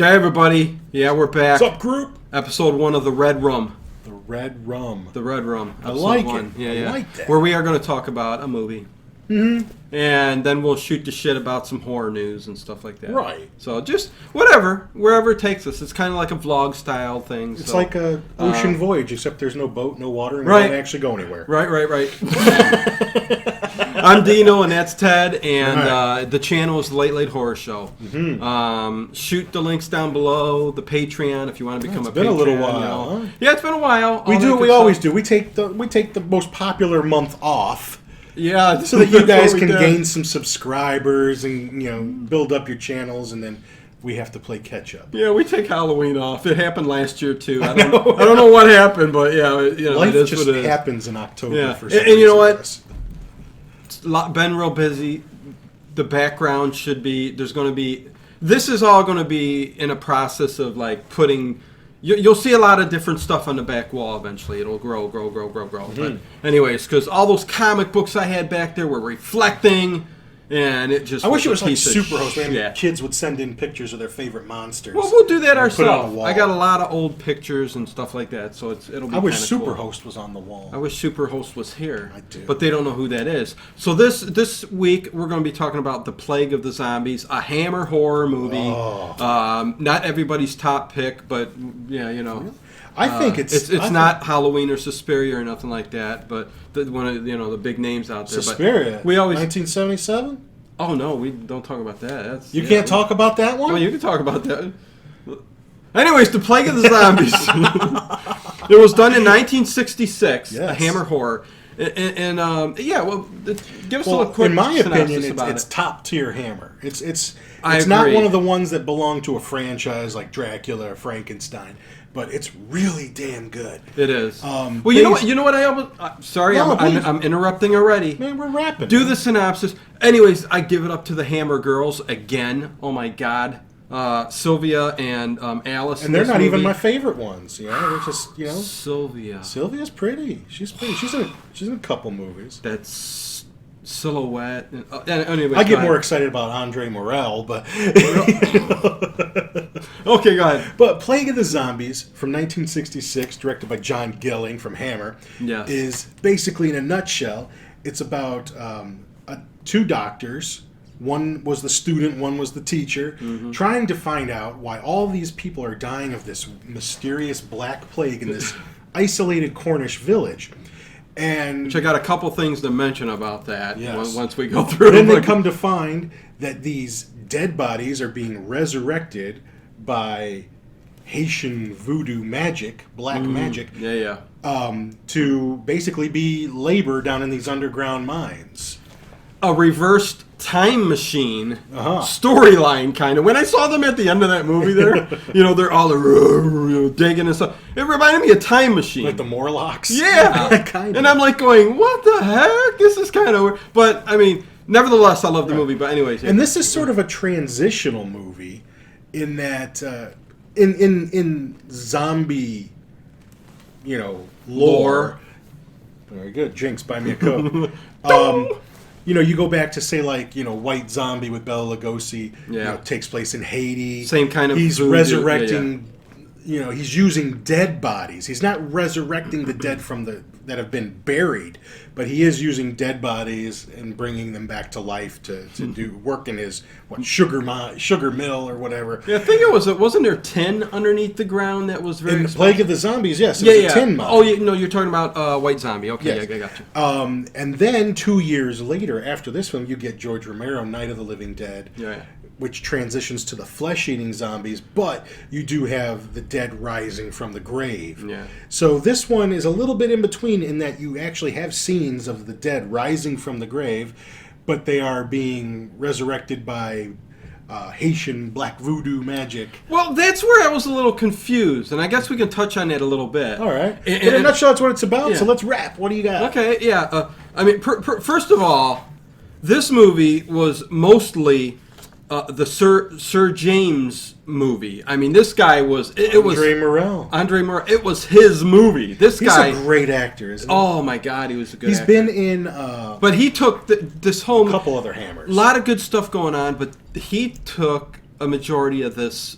Okay, everybody. Yeah, we're back. What's up, group? Episode 1 of the Redrum. The Redrum. The Redrum. I like one. it. Yeah, I like that. Where we are going to talk about a movie. Mm-hmm. And then we'll shoot the shit about some horror news and stuff like that. Right. So just whatever, wherever it takes us. It's kind of like a vlog style thing. It's like a ocean voyage, except there's no boat, no water, and we Right. don't actually go anywhere. Right. I'm Dino, and that's Ted, and the channel is the Late Late Horror Show. Mm-hmm. Shoot the links down below, the Patreon, if you want to become a patron. It's been a little while. You know. Huh? Yeah, it's been a while. We do what we always do. We take the most popular month off. Yeah, so that you guys can do. gain some subscribers and build up your channels, and then we have to play catch up. Yeah, we take Halloween off. It happened last year too. I don't know what happened, but yeah, Life it is just what it is. happens in October. Yeah, For some and you know reason. what? Been real busy. The background should be. There's going to be. This is all going to be in a process of like putting. You'll see a lot of different stuff on the back wall eventually. It'll grow. Mm-hmm. But anyways, because all those comic books I had back there were reflecting, and it just. I wish it was a like piece of Superhost, man. shit. Kids would send in pictures of their favorite monsters. Well, we'll do that and put it on ourselves. the wall. I got a lot of old pictures and stuff like that, so it'll be. I wish kinda cool. Superhost was on the wall. I wish Superhost was here. I do. But they don't know who that is. So this week we're going to be talking about The Plague of the Zombies, a Hammer horror movie. Oh. Not everybody's top pick, but yeah, you know. Really? I think it's not Halloween or Suspiria or nothing like that, but one of the big names out there. Suspiria. But we always 1977. Oh no, we don't talk about that. You can't talk about that one. Well, you can talk about that. Anyways, The Plague of the Zombies. It was done in 1966. Yes. A Hammer horror. And yeah, well, give us a little quick in my opinion, synopsis about it's top tier Hammer. It's I not agree. one of the ones that belong to a franchise like Dracula or Frankenstein, but it's really damn good. It is. Well, You know what? I almost. Sorry, No, I'm interrupting already. Man, we're rapping. Do the synopsis. Anyways, I give it up to the Hammer girls again. Oh my God, Sylvia and Alice. And they're not even my favorite ones. They're just Sylvia. Sylvia's pretty. She's pretty. She's in a couple movies. That's Silhouette. Anyway, I get more excited about Andre Morel, but okay, go ahead. But Plague of the Zombies from 1966, directed by John Gilling from Hammer, Yes. is basically, in a nutshell, it's about two doctors. One was the student, one was the teacher, trying to find out why all these people are dying of this mysterious black plague in this isolated Cornish village. And Which I got a couple things to mention about that Yes. once we go through. then they come to find that these dead bodies are being resurrected by Haitian voodoo magic, black magic, Yeah. to basically be labor down in these underground mines. A reversed time machine Uh-huh. storyline, kind of. When I saw them at the end of that movie there, they're all digging and stuff. It reminded me of Time Machine. Like the Morlocks? Yeah. Kind of. And I'm like going, what the heck? This is kind of weird. But, I mean, nevertheless, I love the movie. But anyways. And this is sort of a transitional movie in that in zombie, lore. Very good. Jinx, buy me a Coke. You go back to, say, like, White Zombie with Bela Lugosi. Yeah. Takes place in Haiti. Same kind of He's voodoo. resurrecting. He's using dead bodies. He's not resurrecting the dead that have been buried, but he is using dead bodies and bringing them back to life to do work in his sugar mill or whatever. Yeah, I think wasn't there tin underneath the ground that was very In expensive? Plague of the Zombies, yes, it was a tin mine. Oh, no, you're talking about White Zombie. Okay, Yes. yeah, I got you. And then 2 years later, after this film, you get George Romero, Night of the Living Dead, Yeah. which transitions to the flesh-eating zombies, but you do have the dead rising from the grave. Yeah. So this one is a little bit in between in that you actually have scenes of the dead rising from the grave, but they are being resurrected by Haitian black voodoo magic. Well, that's where I was a little confused, and I guess we can touch on that a little bit. All right. In a nutshell, that's what it's about, so let's wrap. What do you got? Okay, yeah. I mean, first of all, this movie was mostly the Sir James movie. I mean, this guy was... Andre Morel. Andre Morel. It was his movie. He's He's a great actor, isn't he? Oh, my God, he was a good actor. He's been in... But he took this whole... a couple other Hammers. A lot of good stuff going on, but he took a majority of this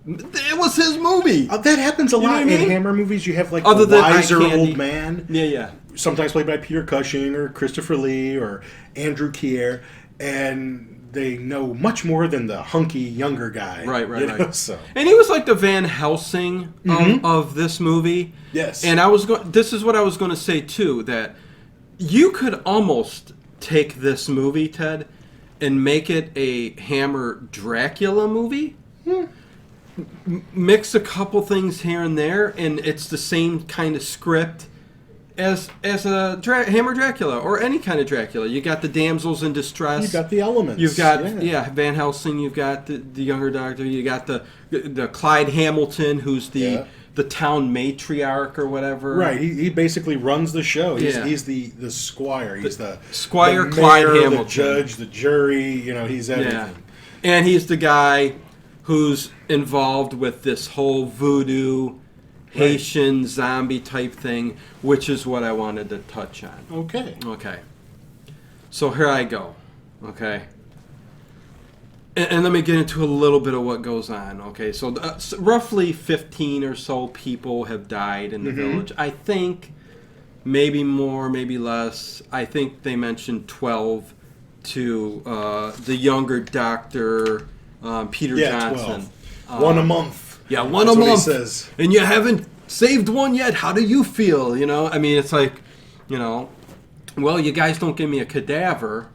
It was his movie. That happens a You know lot what I in mean? Hammer movies. You have like Other the than Eye wiser Candy. old man, Yeah. sometimes played by Peter Cushing or Christopher Lee or Andrew Keir, and they know much more than the hunky younger guy. Right. So And he was like the Van Helsing of this movie. yes, And this is what I was going to say too, that you could almost take this movie, Ted, and make it a Hammer Dracula movie. Mix a couple things here and there, and it's the same kind of script as a Hammer Dracula or any kind of Dracula. You got the damsels in distress. you got the elements. You've got Van Helsing. You've got the younger doctor. You got the Clyde Hamilton, who's the town matriarch or whatever. Right. He basically runs the show. Yeah. He's the squire. He's the Squire the Clyde mayor, Hamilton. the judge, the jury. He's everything. Yeah, and he's the guy who's involved with this whole voodoo Haitian zombie type thing, which is what I wanted to touch on. Okay. So here I go. Okay. And let me get into a little bit of what goes on. Okay, so roughly 15 or so people have died in the village. I think maybe more, maybe less. I think they mentioned 12 to the younger doctor, Peter Johnson. 12. One a month. Yeah, one That's a what month. he says. And you haven't saved one yet. How do you feel? I mean, it's like, well, you guys don't give me a cadaver.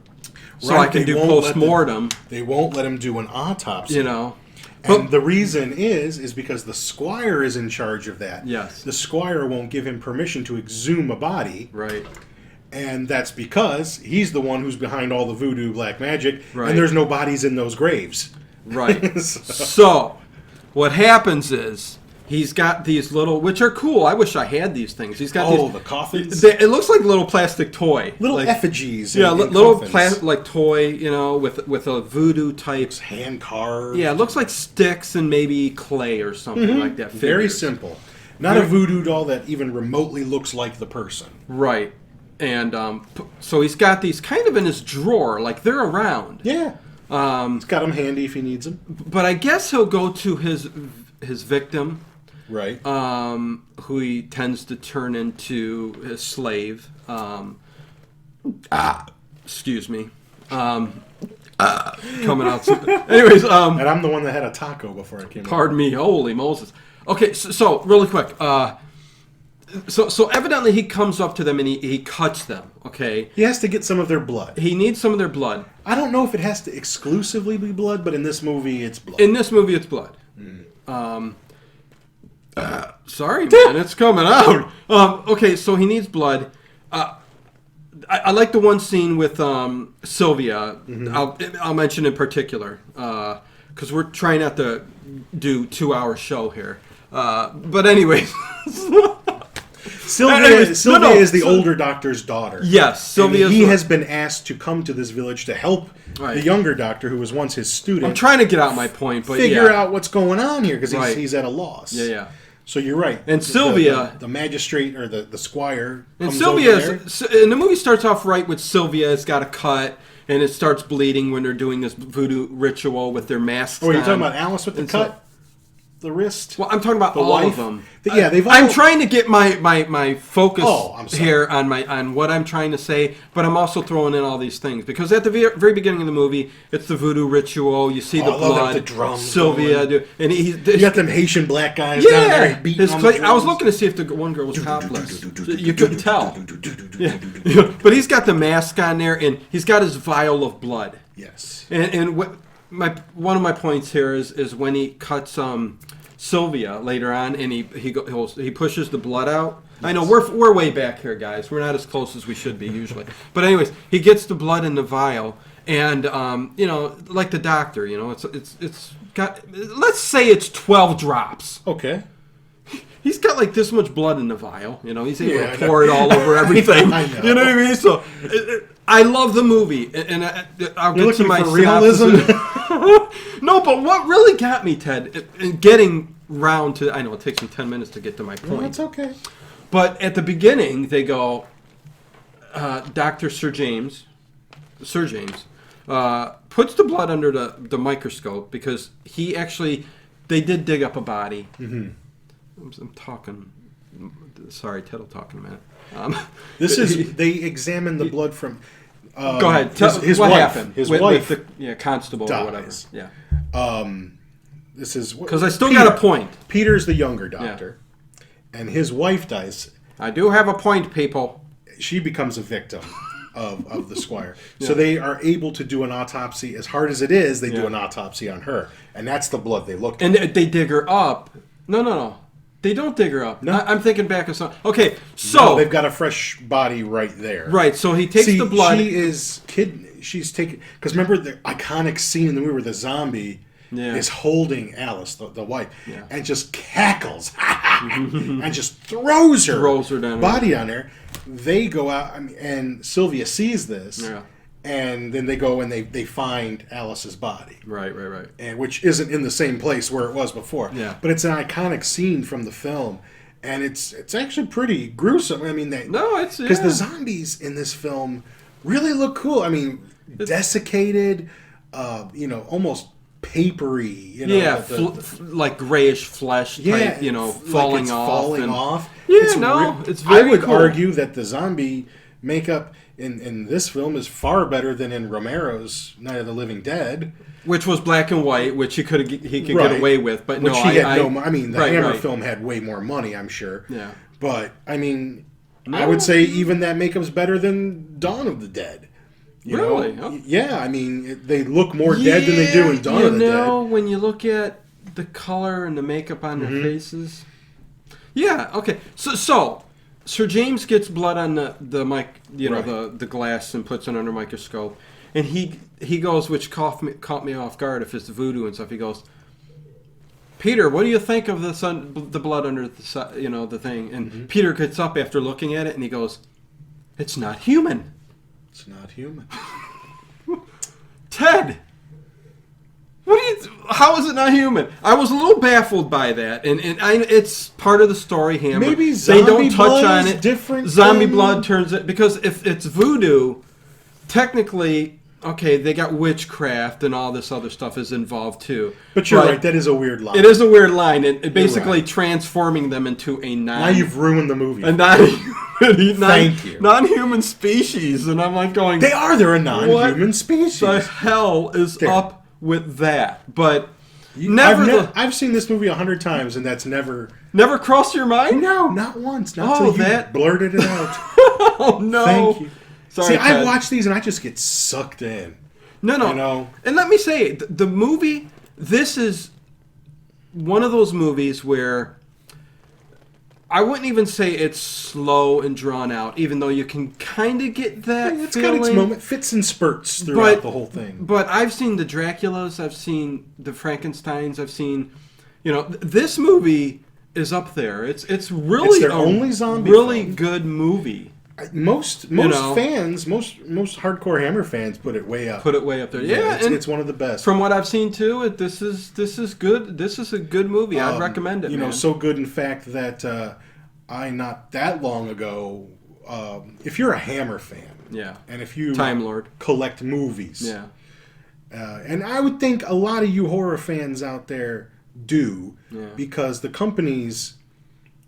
So I can do post-mortem. They won't let him do an autopsy. But the reason is because the squire is in charge of that. Yes. The squire won't give him permission to exhume a body. Right. And that's because he's the one who's behind all the voodoo black magic. Right. And there's no bodies in those graves. Right. So what happens is he's got these little, which are cool. I wish I had these things. He's got these. The coffins? It looks like a little plastic toy. Little like, effigies. Yeah, in little coffins. like toy, with a voodoo type. It's hand carved. Yeah, it looks like sticks and maybe clay or something like that. Very Figures. simple. Not a voodoo doll that even remotely looks like the person. Right. And so he's got these kind of in his drawer, like they're around. Yeah. He's got them handy if he needs them. But I guess he'll go to his victim, Right. who he tends to turn into his slave. Excuse me. Coming out. Anyways. And I'm the one that had a taco before I came Pardon me. Holy Moses. Okay, so really quick. So evidently he comes up to them and he cuts them, okay? He has to get some of their blood. He needs some of their blood. I don't know if it has to exclusively be blood, but in this movie, it's blood. In this movie, it's blood. Sorry, man, it's coming out. Okay, so he needs blood. I like the one scene with Sylvia. I'll mention in particular because we're trying not to do 2-hour show here. But anyways. Sylvia is the older doctor's daughter. Yes, Sylvia. He has been asked to come to this village to help the younger doctor, who was once his student. I'm trying to get out my point, but figure out what's going on here because Right. he's at a loss. Yeah. So you're right. And Sylvia, the magistrate or the squire, and comes over there. and the movie starts off right with Sylvia. It's got a cut, and it starts bleeding when they're doing this voodoo ritual with their masks. Oh, are you on. talking about Alice with the And cut? The wrist? Well, I'm talking about The all wife? of them. They've all... I'm trying to get my focus I'm sorry. here on what I'm trying to say, but I'm also throwing in all these things because at the very beginning of the movie, it's the voodoo ritual. You see the I love blood. the drums Sylvia, going. and You got them Haitian black guys down there beating on the I was drums. looking to see if the one girl was topless. You couldn't tell. Yeah. But he's got the mask on there, and he's got his vial of blood. Yes. And what one of my points here is when he cuts Sylvia later on, and he pushes the blood out. Yes. I know we're way back here, guys. We're not as close as we should be usually. But anyways, he gets the blood in the vial, and like the doctor, it's got. Let's say it's 12 drops. Okay. He's got like this much blood in the vial. He's able to pour it all over everything. I know. You know what I mean? So I love the movie, and I'll get to my for realism. No, but what really got me, Ted, in getting round to, I know it takes me 10 minutes to get to my point. No, it's okay. But at the beginning, they go, Dr. Sir James puts the blood under the microscope because he actually they did dig up a body. Mm-hmm. I'm talking. Sorry, Ted will talk in a minute. They examined the blood from. Go ahead. His what wife, happened? His with wife, the constable dies. or whatever. Yeah. This is because I still got a point. Peter's the younger doctor, and his wife dies. I do have a point, people. She becomes a victim of the squire. So they are able to do an autopsy. As hard as it is, they do an autopsy on her, and that's the blood they look at. And they dig her up. No. They don't dig her up. No. I'm thinking back of something. Okay, so they've got a fresh body right there. Right. So he takes the blood. She's taking, because remember the iconic scene in the movie where the zombie is holding Alice, the wife, and just cackles and just throws her down body on her. They go out, and Sylvia sees this. Yeah. And then they go and they find Alice's body. Right. And which isn't in the same place where it was before. Yeah. But it's an iconic scene from the film. And it's actually pretty gruesome. I mean, because the zombies in this film really look cool. I mean, desiccated, almost papery. Like grayish flesh type, falling like off. Falling off. Yeah, it's very I would cool. argue that the zombie makeup in this film is far better than in Romero's Night of the Living Dead, which was black and white, which he could get away with, but which no, he had no. I mean, the Hammer right. film had way more money, I'm sure. Yeah, but I mean, I would say even that makeup's better than Dawn of the Dead. Really? Oh. Yeah, I mean, they look more dead than they do in Dawn of the Dead. When you look at the color and the makeup on their faces. Yeah. Okay. So Sir James gets blood on the mic, the glass, and puts it under a microscope, and he goes, which caught me off guard if it's voodoo and stuff. He goes, Peter, what do you think of the blood under the thing? And Peter gets up after looking at it, and he goes, it's not human. It's not human. Ted, how is it not human? I was a little baffled by that, and it's part of the story. Hammer. Maybe they don't touch on it. Different. Zombie blood turns it because if it's voodoo, technically, okay, they got witchcraft and all this other stuff is involved too. But you're right. That is a weird line. It is a weird line, and basically transforming them into a now you've ruined the movie. Thank you. Non-human species, and I'm like going. They're a non-human species. The hell is up with that? But I've seen this movie 100 times, and that's never crossed your mind. No, not once. Not until you blurted it out. Oh no! Thank you. Sorry, see, Ted. I watch these and I just get sucked in. No. And let me say, the movie. This is one of those movies where I wouldn't even say it's slow and drawn out, even though you can kind of get that It's feeling. got its moment, fits and spurts throughout the whole thing. But I've seen the Draculas, I've seen the Frankensteins, I've seen, this movie is up there. It's really their only zombie really film. good movie. Most fans, most hardcore Hammer fans put it way up. Put it way up there. Yeah, it's one of the best. From what I've seen too, this is good. This is a good movie. I'd recommend it. Man. So good in fact that I not that long ago. If you're a Hammer fan, and if you Time Lord collect movies, and I would think a lot of you horror fans out there do, because the companies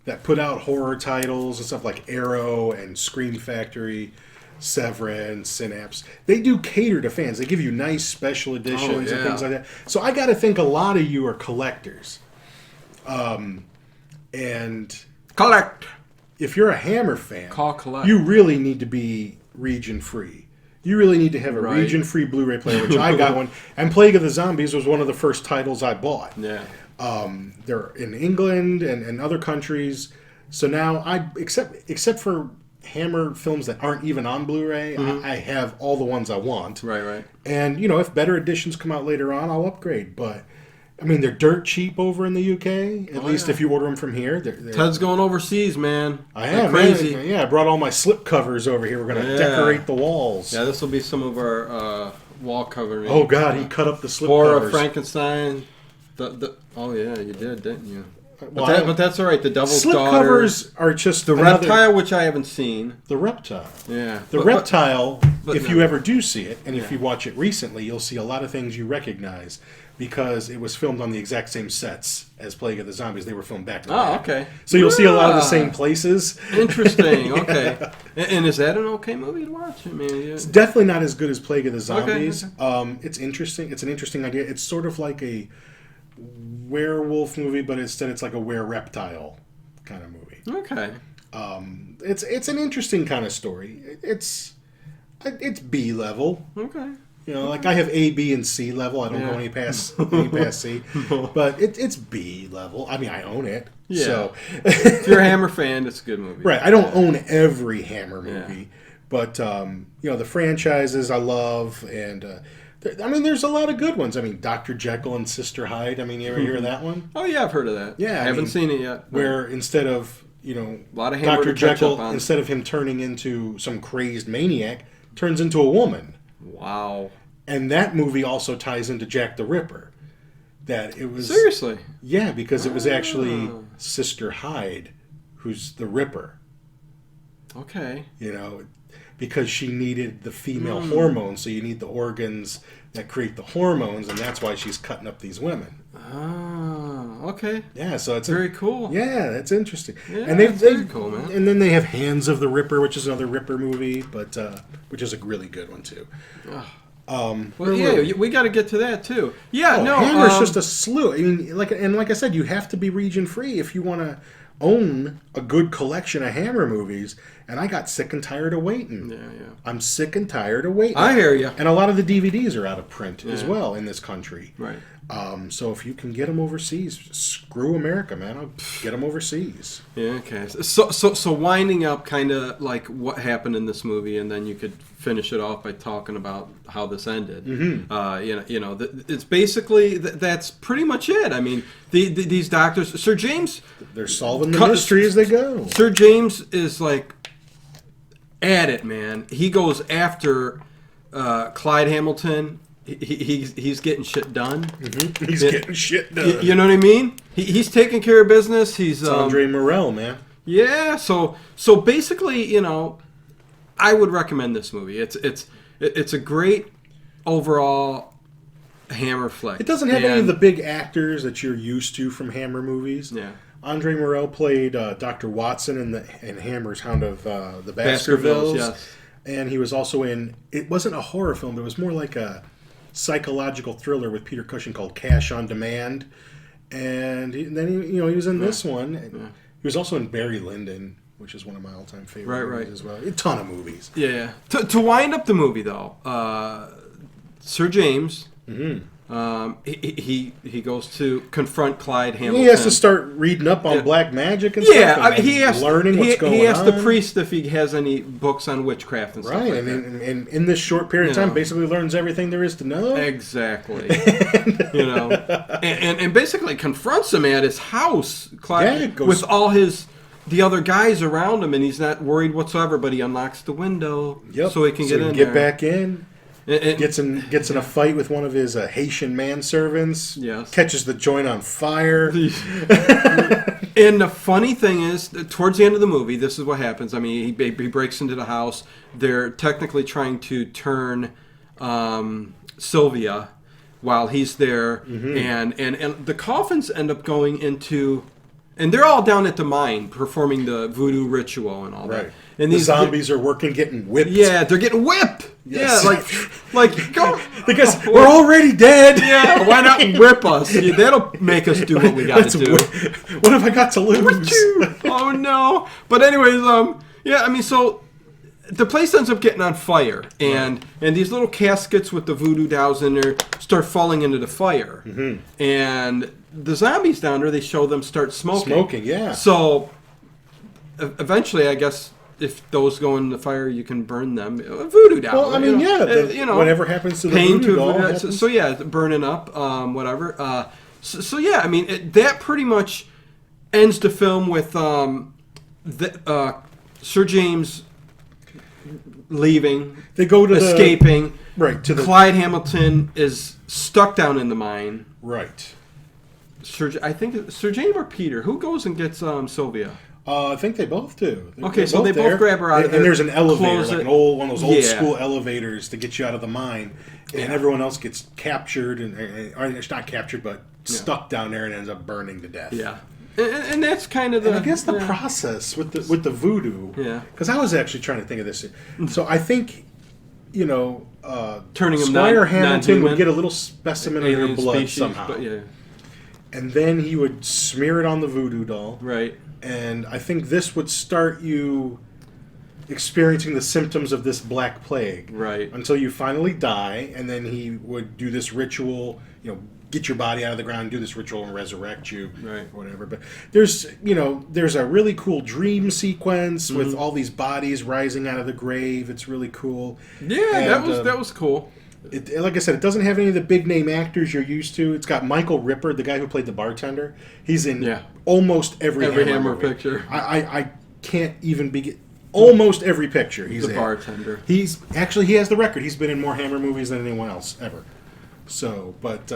that put out horror titles and stuff like Arrow and Scream Factory, Severin, Synapse, they do cater to fans. They give you nice special editions and things like that. So I got to think a lot of you are collectors. And collect. If you're a Hammer fan, collect. You really need to be region free. You really need to have a region free Blu-ray player, which I got one. And Plague of the Zombies was one of the first titles I bought. Yeah. They're in England and other countries. So now except for Hammer films that aren't even on Blu-ray, I have all the ones I want. Right. And if better editions come out later on, I'll upgrade. But I mean, they're dirt cheap over in the UK. At least if you order them from here. Ted's going overseas, man. I am crazy. Man. Yeah, I brought all my slip covers over here. We're going to decorate the walls. Yeah, this will be some of our wall covering. Oh God, he cut up the slip covers. covers. For Frankenstein. Oh yeah, you did, didn't you? But that's all right. The Devil's slip Daughter. Covers are just the reptile, which I haven't seen. The reptile. Yeah. The reptile. If you ever do see it, and if you watch it recently, you'll see a lot of things you recognize. because it was filmed on the exact same sets as Plague of the Zombies. They were filmed back to Oh, back. okay. So you'll see a lot of the same places. Interesting. Okay. And is that an okay movie to watch? I mean, It's definitely not as good as Plague of the Zombies. Okay. It's interesting. It's an interesting idea. It's sort of like a werewolf movie, but instead it's like a were-reptile kind of movie. Okay. It's an interesting kind of story. It's B level. Okay. You know, like I have A, B, and C level. I don't go any past C, but it's B level. I mean, I own it. Yeah. So If you're a Hammer fan, it's a good movie. right. I don't own every Hammer movie, but you know, the franchises I love, and I mean, there's a lot of good ones. I mean, Dr. Jekyll and Sister Hyde. I mean, you ever hear of that one? Oh yeah, I've heard of that. Yeah, I haven't seen it yet. Where instead of, you know, A lot of Hammer Dr. to catch Jekyll, up on. instead of him turning into some crazed maniac, turns into a woman. Wow. And that movie also ties into Jack the Ripper. That it was Seriously? yeah, because it was actually Sister Hyde who's the Ripper. Okay. You know, because she needed the female hormones, so you need the organs that create the hormones, and that's why she's cutting up these women. Oh, okay. Yeah, so it's Very cool. Yeah, that's interesting. Yeah, and that's very cool, man. And then they have Hands of the Ripper, which is another Ripper movie, but which is a really good one too. Well, yeah, we got to get to that too. Yeah, no, Hammer's just a slew. I mean, like I said, you have to be region free if you want to own a good collection of Hammer movies. And I got sick and tired of waiting. Yeah. I'm sick and tired of waiting. I hear you. And a lot of the DVDs are out of print as well in this country. Right. So if you can get them overseas, screw America, man. I'll get them overseas. Yeah. Okay. So winding up, kind of like what happened in this movie, and then you could finish it off by talking about how this ended. Mm-hmm. It's basically that's pretty much it. I mean, these doctors, Sir James, they're solving the mystery as they go. Sir James is like at it, man. He goes after Clyde Hamilton. He's getting shit done. Mm-hmm. He's getting shit done. You know what I mean? He's taking care of business. He's Andre Morell, man. Yeah. So basically, you know, I would recommend this movie. It's a great overall Hammer flick. It doesn't have any of the big actors that you're used to from Hammer movies. Yeah. Andre Morell played Dr. Watson in Hammer's Hound of the Baskervilles. Yes. And he was also in, it wasn't a horror film, it was more like a psychological thriller with Peter Cushing called Cash on Demand. And then he was in this one. Yeah. He was also in Barry Lyndon, which is one of my all-time favorite movies as well. A ton of movies. Yeah. To wind up the movie, though, Sir James, he goes to confront Clyde Hamilton. He has to start reading up on black magic and stuff. Yeah, I mean, he asks on. the priest if he has any books on witchcraft and stuff like that. And in this short period of time, basically learns everything there is to know. Exactly. And basically confronts him at his house, Clyde, with all the other guys around him, and he's not worried whatsoever. But he unlocks the window so he can get back in. And gets in a fight with one of his Haitian manservants. Yes. Catches the joint on fire. And the funny thing is, towards the end of the movie, this is what happens. I mean, he breaks into the house. They're technically trying to turn Sylvia while he's there, and the coffins end up going into. And they're all down at the mine performing the voodoo ritual and all that. And the zombies are getting whipped. Yeah, they're getting whipped. Yes. Yeah, like go. Because we're already dead. Yeah, why not whip us? Yeah, that'll make us do what we got to do. What have I got to lose? Oh no! But anyways, I mean, so the place ends up getting on fire, and these little caskets with the voodoo dolls in there start falling into the fire, and the zombies down there, they show them start smoking. So eventually, I guess if those go in the fire, you can burn them. A voodoo doll. Well, I mean, whatever happens to the voodoo doll. So burning up, whatever. So I mean, that pretty much ends the film with Sir James leaving. They go to escaping. To Clyde Hamilton is stuck down in the mine. Right. I think Sir James or Peter, who goes and gets Sylvia? I think they both do. Okay, so they both grab her out of there. And there's an elevator, like one of those old Yeah. school elevators to get you out of the mine. And everyone else gets captured, or it's not captured, but stuck down there and ends up burning to death. Yeah. And that's kind of the... And I guess the process with the voodoo. Yeah. Because I was actually trying to think of this. So I think, turning them Squire Hamilton non-human, would get a little specimen of her alien blood species, somehow. but yeah. And then he would smear it on the voodoo doll. Right. And I think this would start you experiencing the symptoms of this black plague. Right. Until you finally die, and then he would do this ritual, get your body out of the ground, do this ritual, and resurrect you, right, or whatever. But there's a really cool dream sequence with all these bodies rising out of the grave. It's really cool. Yeah, and, that was cool. Like I said, it doesn't have any of the big name actors you're used to. It's got Michael Ripper, the guy who played the bartender. He's in almost every Hammer picture. I can't even begin. Almost every picture he's the bartender. He has the record. He's been in more Hammer movies than anyone else ever. So, but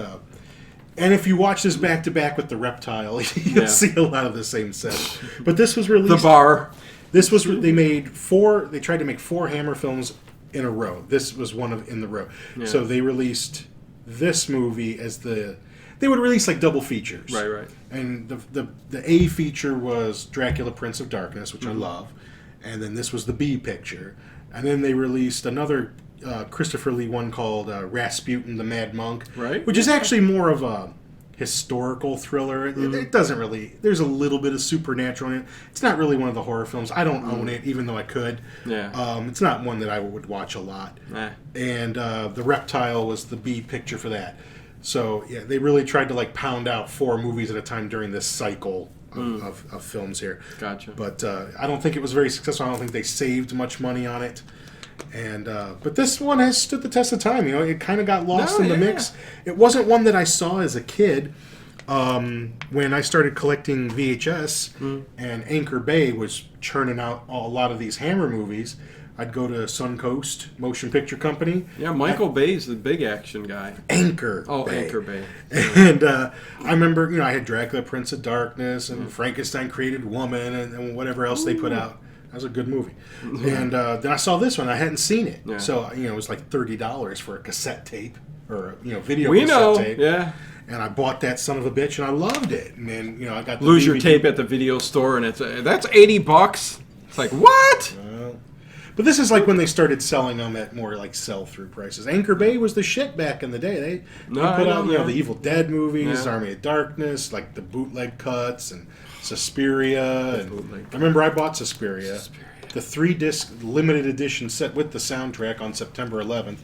and if you watch this back to back with the Reptile, you'll see a lot of the same set. But this was released. The Bar. This was they made 4. They tried to make 4 Hammer films in a row. This was one in the row. Yeah. So they released this movie as they would release like double features. Right. And the A feature was Dracula Prince of Darkness, which I love. And then this was the B picture. And then they released another Christopher Lee one called Rasputin the Mad Monk, which is actually more of a historical thriller. It doesn't really... There's a little bit of supernatural in it. It's not really one of the horror films. I don't own it, even though I could. Yeah. It's not one that I would watch a lot. And The Reptile was the B picture for that. So, yeah, they really tried to pound out 4 movies at a time during this cycle of films here. Gotcha. But I don't think it was very successful. I don't think they saved much money on it. And but this one has stood the test of time. It kind of got lost in the mix. It wasn't one that I saw as a kid. When I started collecting VHS, and Anchor Bay was churning out a lot of these Hammer movies, I'd go to Suncoast Motion Picture Company. Yeah, Michael Bay's the big action guy. Anchor Bay. Anchor Bay. And I remember, I had Dracula, Prince of Darkness, and Frankenstein Created Woman, and whatever else they put out. That was a good movie. And then I saw this one. I hadn't seen it. Yeah. So, it was like $30 for a cassette tape, or, video cassette tape. Yeah. And I bought that son of a bitch, and I loved it. And then, I got the Lose DVD. your tape at the video store, and that's $80. It's like, what? But this is like when they started selling them at more sell-through prices. Anchor Bay was the shit back in the day. They put out the Evil Dead movies, Army of Darkness, like the bootleg cuts, and Suspiria. And I remember I bought Suspiria. The 3-disc limited edition set with the soundtrack on September 11th.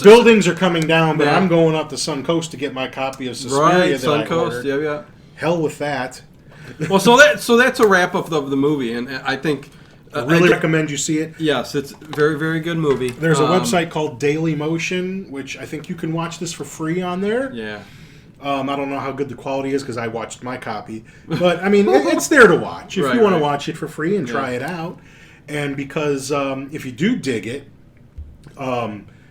Buildings are coming down, but I'm going up to Suncoast to get my copy of Suspiria that I ordered. Yeah. Hell with that. Well, so that's a wrap-up of the movie, and I think... I really recommend you see it. Yes, it's a very, very good movie. There's a website called Daily Motion, which I think you can watch this for free on there. Yeah. I don't know how good the quality is because I watched my copy. But, it's there to watch. If you want to watch it for free and try it out. And because if you do dig it,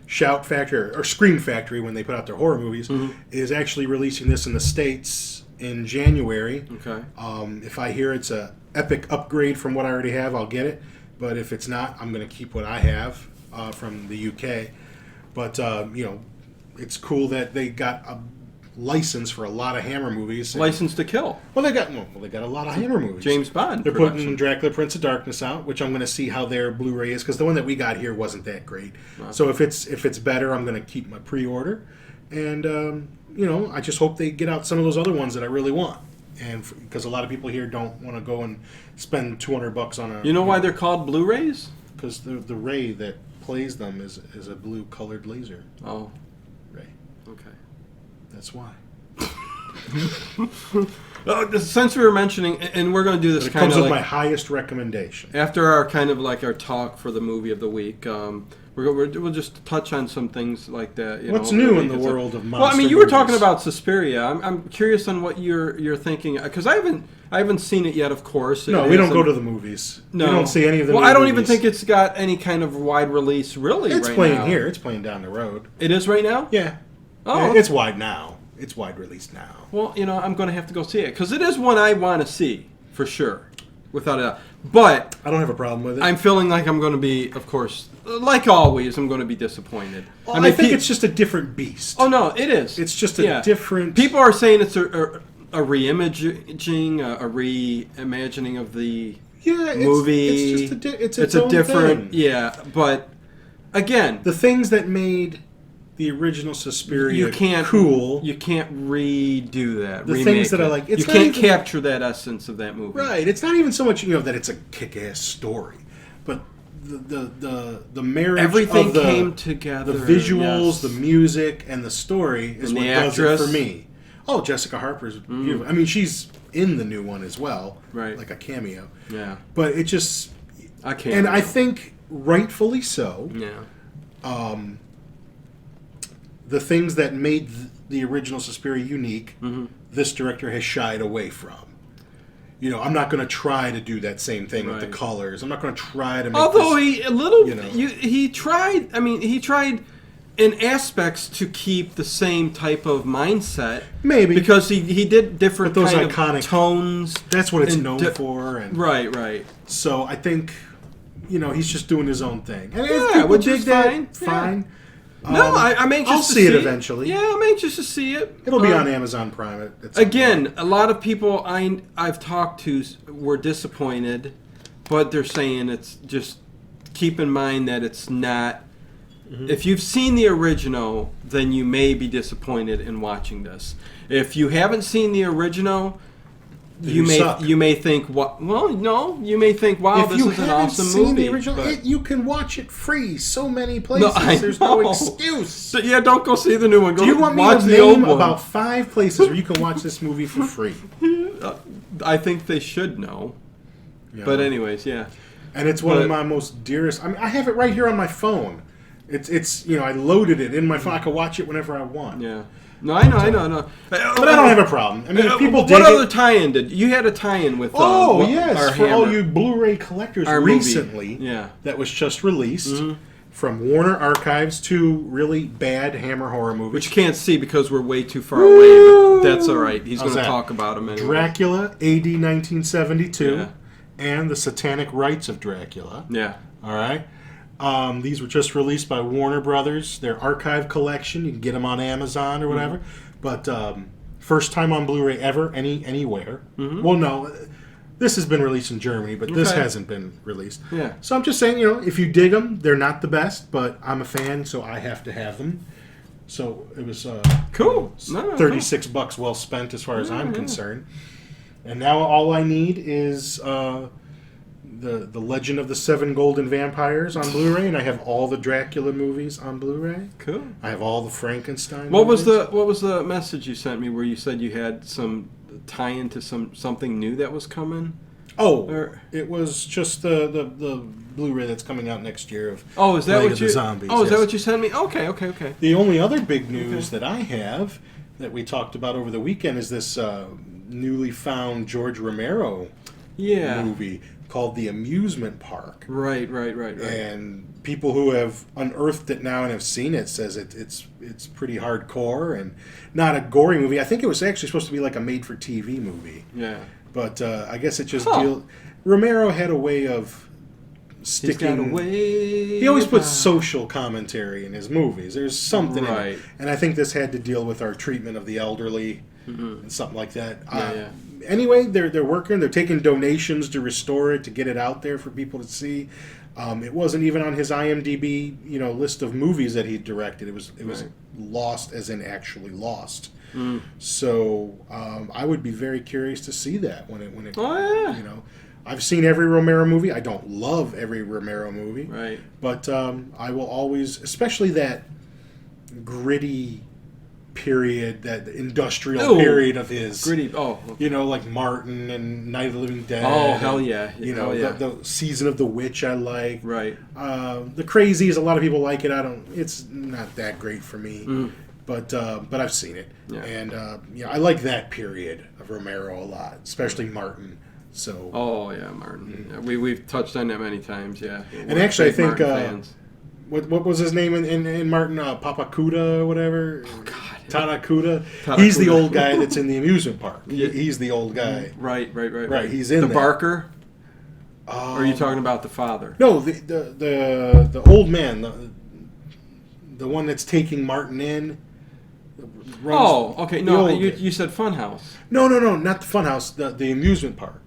Shout Factory, or Scream Factory, when they put out their horror movies, is actually releasing this in the States in January. Okay. If I hear it's a epic upgrade from what I already have, I'll get it. But if it's not, I'm going to keep what I have from the UK. But, it's cool that they got a license for a lot of Hammer movies. License to Kill. Well, they got a lot of Hammer movies. James Bond. They're putting Dracula, Prince of Darkness out, which I'm going to see how their Blu-ray is, because the one that we got here wasn't that great. Wow. So if it's better, I'm going to keep my pre-order. And, I just hope they get out some of those other ones that I really want. And because a lot of people here don't want to go and spend $200 on a... You know why they're called Blu-rays? Because the ray that plays them is a blue colored laser. Oh. Ray. Okay. That's why. Since we were mentioning, and we're going to do this kind of... It comes with my highest recommendation. After our our talk for the movie of the week, we'll just touch on some things like that. What's new in the world of monster Well, you movies? were talking about Suspiria. I'm curious on what you're thinking, because I haven't seen it yet. Of course, no, we don't go to the movies. No, we don't see any of the. Well, new I don't movies. even think it's got any kind of wide release. Really, it's right playing now. here. It's playing down the road. It is right now. Yeah. Oh, yeah, it's wide now. It's wide release now. Well, I'm going to have to go see it because it is one I want to see for sure, without a doubt. But I don't have a problem with it. I'm feeling like I'm going to be, of course, like always, I'm going to be disappointed. Well, I think it's just a different beast. Oh no, it is. It's just a different. People are saying it's a reimaging, a reimagining of the movie. It's just it's a own different, thing. yeah. But again, the things that made the original Suspiria cool. You can't redo that. The things that it. I like. You can't capture that essence of that movie. Right. It's not even so much that it's a kick-ass story, but the marriage. Everything of the, came together. The visuals, yes. the music, and the story is and what does it for me. Oh, Jessica Harper's beautiful. I mean, she's in the new one as well, right? Like a cameo. Yeah. But it just. I can't. And I think rightfully so. Yeah. The things that made the original Suspiria unique, this director has shied away from. I'm not going to try to do that same thing with the colors. I'm not going to try to make Although this, he tried. I mean, he tried in aspects to keep the same type of mindset. Maybe. Because he did different those kind iconic of tones. That's what it's known for. And right. So I think, he's just doing his own thing. And yeah, which is fine. Fine. Yeah. No, I'm anxious I'll to see it eventually. Yeah, I'm anxious to see it. It'll be on Amazon Prime. Again, a lot of people I've talked to were disappointed, but they're saying it's just keep in mind that it's not. If you've seen the original, then you may be disappointed in watching this. If you haven't seen the original, you may think you may think, wow, this is an awesome movie. If you haven't seen the original, you can watch it free so many places. There's no excuse. So, yeah, don't go see the new one. Do you want me to name about 5 places where you can watch this movie for free? I think they should know. But anyways, yeah. And it's one of my most dearest. I mean, I have it right here on my phone. It's I loaded it in my phone. I can watch it whenever I want. Yeah. No, I know. But I don't have a problem. I mean, if people What other tie-in did you had a tie-in with? Yes, for all you Blu-ray collectors recently. Yeah. That was just released from Warner Archives, 2 really bad Hammer horror movies, which you can't see because we're way too far away. But that's all right. He's going to talk about them anyway. Dracula, AD 1972, and The Satanic Rites of Dracula. Yeah. All right. These were just released by Warner Brothers. Their archive collection. You can get them on Amazon or whatever. But first time on Blu-ray ever, anywhere. Well, no, this has been released in Germany, but this hasn't been released. Yeah. So I'm just saying, if you dig them, they're not the best, but I'm a fan, so I have to have them. So it was cool. $36 well spent as far as I'm concerned. And now all I need is the Legend of the Seven Golden Vampires on Blu-ray, and I have all the Dracula movies on Blu-ray. Cool. I have all the Frankenstein. What movies. was the message you sent me where you said you had some tie-in to something new that was coming? It was just the Blu-ray that's coming out next year of is that what you? Zombies. Is that what you sent me? Okay. The only other big news that I have that we talked about over the weekend is this newly found George Romero movie called The Amusement Park. Right. And people who have unearthed it now and have seen it says it's pretty hardcore and not a gory movie. I think it was actually supposed to be like a made-for-TV movie. Yeah. But I guess it just Romero had a way of sticking. He always puts social commentary in his movies. There's something in it. And I think this had to deal with our treatment of the elderly and something like that. Anyway, they're working. They're taking donations to restore it, to get it out there for people to see. It wasn't even on his IMDb, list of movies that he directed. It was lost, as in actually lost. So I would be very curious to see that when it. I've seen every Romero movie. I don't love every Romero movie, right? But I will always, especially that gritty period, that industrial period of his. Gritty. Like Martin and Night of the Living Dead. Oh, hell yeah. The Season of the Witch I like. Right. The Crazies, a lot of people like it. It's not that great for me. But I've seen it. Yeah. And I like that period of Romero a lot, especially Martin. So. Oh yeah, Martin. Yeah, we've touched on that many times. Yeah. And actually, I think what was his name in Martin Papakuda or whatever? Oh God. Tadakuda. Tadakuda. He's the old guy that's in the amusement park. Yeah. He's the old guy. Right. Right, he's in the there. Barker. Or are you talking about the father? No, the old man, the one that's taking Martin in. Okay. No, you said Funhouse. No, not the Funhouse. The amusement park.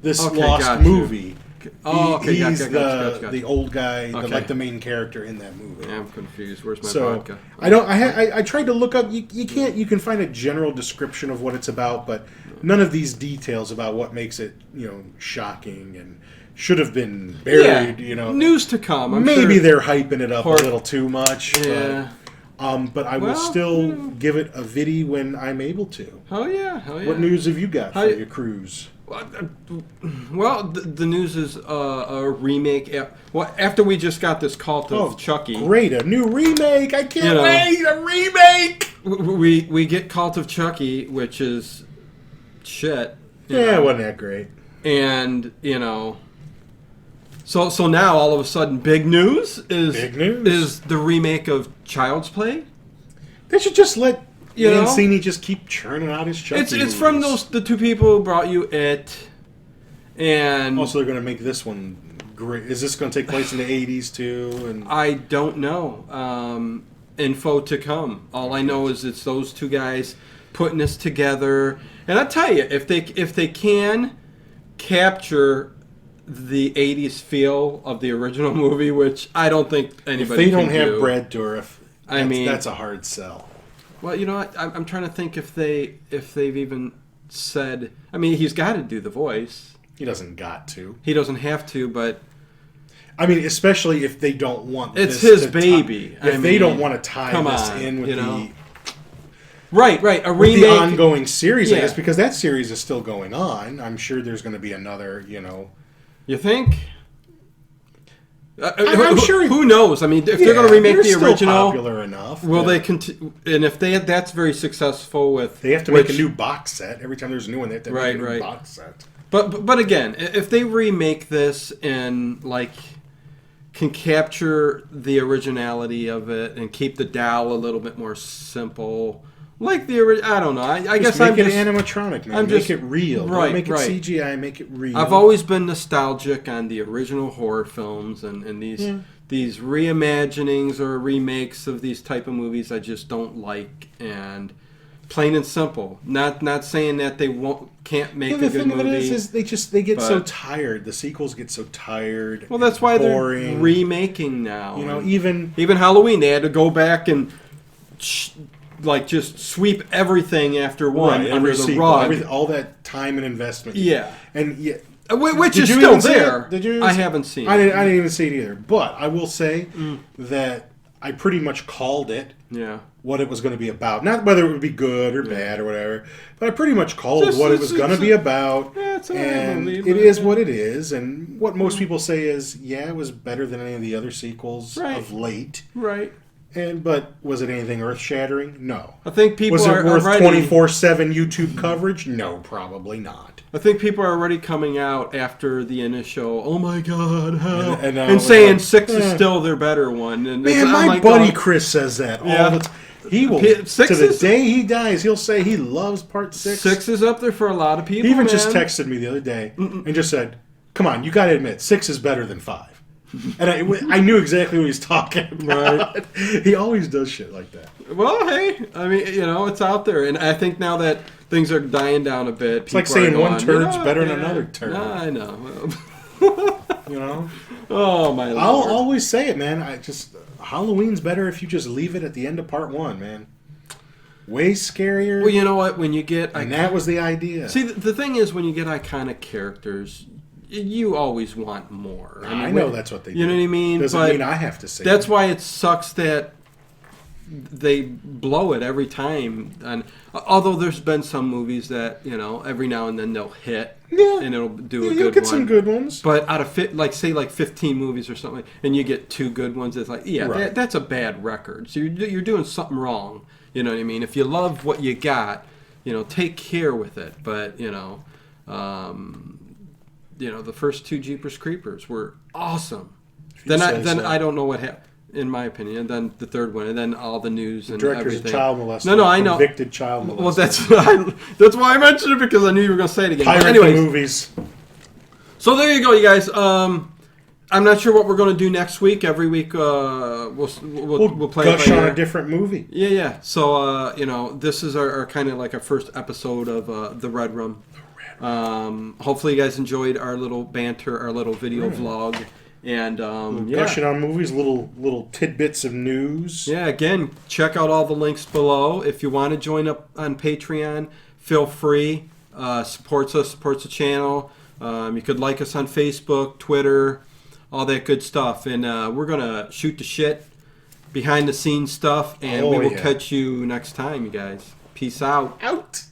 This Okay, lost got you. movie. Oh, okay, He's gotcha. the old guy, Okay. the main character in that movie. Yeah, I'm confused. Where's my So vodka? I tried to look up. You can't. You can find a general description of what it's about, but none of these details about what makes it shocking and should have been buried. News to come. I'm maybe sure. they're hyping it up a little too much. Yeah. But I will still give it a viddy when I'm able to. Hell yeah. What news have you got for your cruise? Well, the news is a remake. After we just got this Cult of Chucky. Great, a new remake! I can't wait! A remake! We get Cult of Chucky, which is shit. It wasn't that great. And so now all of a sudden, big news is the remake of Child's Play. They should just let know? Mancini just keep churning out his Chucky It's movies. from the two people who brought you It, and also they're going to make this one great. Is this going to take place in the 80s too? And I don't know. Info to come. All I know is it's those two guys putting this together, and I tell you, if they can capture the 80s feel of the original movie, which I don't think anybody if they can don't have do. Brad Dourif, that's a hard sell. Well, you know what? I'm trying to think if they've even said. I mean, he's got to do the voice. He doesn't got to. He doesn't have to, but I mean, especially if they don't want. It's this his baby. If they don't want to tie this in with right, a remake, the ongoing series, I Yeah. guess, because that series is still going on. I'm sure there's going to be another. You think? I'm sure. Who knows? I mean, if they're going to remake the still original, popular enough. will they continue? And if that's very successful with, they have to make a new box set every time there's a new one. They have to make a new box set. But again, if they remake this and can capture the originality of it and keep the doll a little bit more simple, like the original, I don't know. I guess make it animatronic, man. Make it real. Right, Don't make it CGI. Make it real. I've always been nostalgic on the original horror films and these reimaginings or remakes of these type of movies I just don't like, and plain and simple. Not saying that they can't make a good movie. The thing of it is they get so tired. The sequels get so tired. Well, that's why boring. They're remaking now. Even Halloween, they had to go back and just sweep everything after one under the rug. all that time and investment. Yeah, and which is still there. Did you? I haven't seen. I didn't even see it either. But I will say that I pretty much called it. Yeah. What it was going to be about. Not whether it would be good or bad or whatever, but I pretty much called what it was going to be about. Yeah, it's and it is what it is. And what most people say is, it was better than any of the other sequels of late. Right. But was it anything earth-shattering? No. I think people was it are worth already 24/7 YouTube coverage? No, probably not. I think people are already coming out after the initial, oh my god, how? And saying 6 is still their better one. And man, my buddy Chris says that all the time. He will, to the day he dies, he'll say he loves part 6. 6 is up there for a lot of people, He even just texted me the other day and just said, come on, you got to admit, 6 is better than 5. And I knew exactly what he's talking about. Right. He always does shit like that. Well, hey, I mean, it's out there. And I think now that things are dying down a bit, it's like saying one turd's better than another turd. I know. Oh, my Lord. I'll always say it, man. Halloween's better if you just leave it at the end of part 1, man. Way scarier. Well, you know what? When you get... And that was the idea. See, the thing is, when you get iconic characters, you always want more. I know that's what they do. You know what I mean? Doesn't mean I have to say that's why it sucks that they blow it every time. And although there's been some movies that, every now and then they'll hit. Yeah. And it'll do a good one. You'll get some good ones. But out of, 15 movies or something, and you get 2 good ones, it's like, that's a bad record. So you're doing something wrong. You know what I mean? If you love what you got, take care with it. But, the first 2 Jeepers Creepers were awesome. Then I don't know what happened. in my opinion. And then the third one, and then all the news and Director's everything. a child molester. No, I know. Convicted child molester. Well, that's why I mentioned it, because I knew you were going to say it again. Pirate Anyways, the movies. so there you go, you guys. I'm not sure what we're going to do next week. Every week, we'll play gush it by on ear. a different movie. Yeah. So, this is our kind of like our first episode of the Redrum. Hopefully, you guys enjoyed our little banter, our little video vlog, and Gushing on movies, little tidbits of news. Yeah. Again, check out all the links below. If you want to join up on Patreon, feel free. Supports us, supports the channel. You could like us on Facebook, Twitter, all that good stuff. And we're gonna shoot the shit, behind the scenes stuff, and we will catch you next time, you guys. Peace out. Out.